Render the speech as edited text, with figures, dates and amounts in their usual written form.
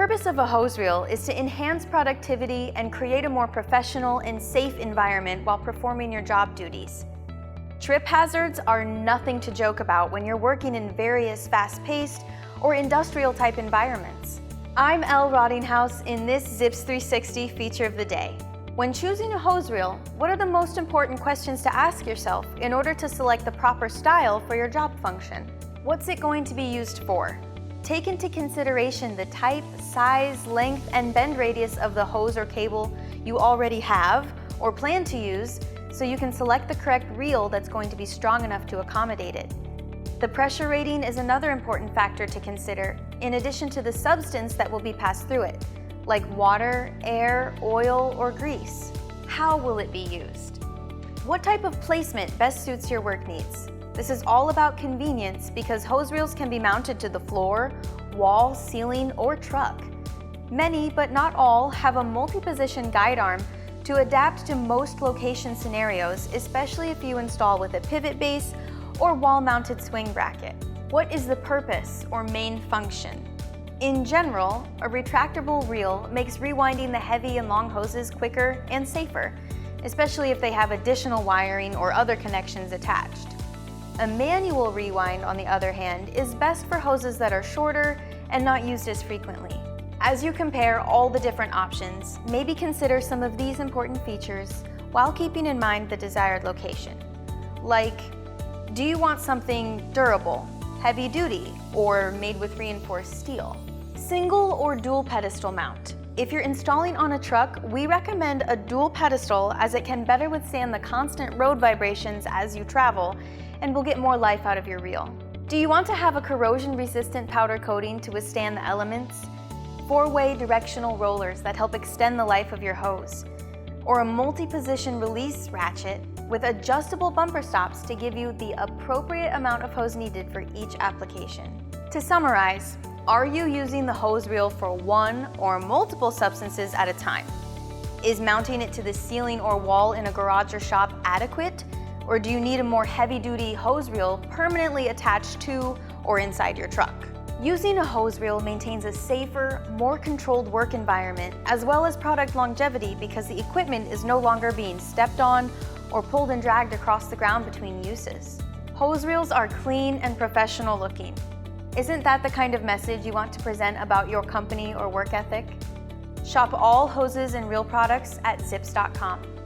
purpose of a hose reel is to enhance productivity and create a more professional and safe environment while performing your job duties. Trip hazards are nothing to joke about when you're working in various fast-paced or industrial-type environments. I'm Elle Rottinghouse in this Zips 360 feature of the day. When choosing a hose reel, what are the most important questions to ask yourself in order to select the proper style for your job function? What's it going to be used for? Take into consideration the type, size, length, and bend radius of the hose or cable you already have or plan to use, so you can select the correct reel that's going to be strong enough to accommodate it. The pressure rating is another important factor to consider, in addition to the substance that will be passed through it, like water, air, oil, or grease. How will it be used? What type of placement best suits your work needs? This is all about convenience because hose reels can be mounted to the floor, wall, ceiling, or truck. Many, but not all, have a multi-position guide arm to adapt to most location scenarios, especially if you install with a pivot base or wall-mounted swing bracket. What is the purpose or main function? In general, a retractable reel makes rewinding the heavy and long hoses quicker and safer, especially if they have additional wiring or other connections attached. A manual rewind, on the other hand, is best for hoses that are shorter and not used as frequently. As you compare all the different options, maybe consider some of these important features while keeping in mind the desired location. Like, do you want something durable, heavy duty, or made with reinforced steel? Single or dual pedestal mount. If you're installing on a truck, we recommend a dual pedestal as it can better withstand the constant road vibrations as you travel and will get more life out of your reel. Do you want to have a corrosion-resistant powder coating to withstand the elements? 4-way directional rollers that help extend the life of your hose? Or a multi-position release ratchet with adjustable bumper stops to give you the appropriate amount of hose needed for each application? To summarize, are you using the hose reel for one or multiple substances at a time? Is mounting it to the ceiling or wall in a garage or shop adequate? Or do you need a more heavy-duty hose reel permanently attached to or inside your truck? Using a hose reel maintains a safer, more controlled work environment as well as product longevity because the equipment is no longer being stepped on or pulled and dragged across the ground between uses. Hose reels are clean and professional looking. Isn't that the kind of message you want to present about your company or work ethic? Shop all hoses and reel products at zips.com.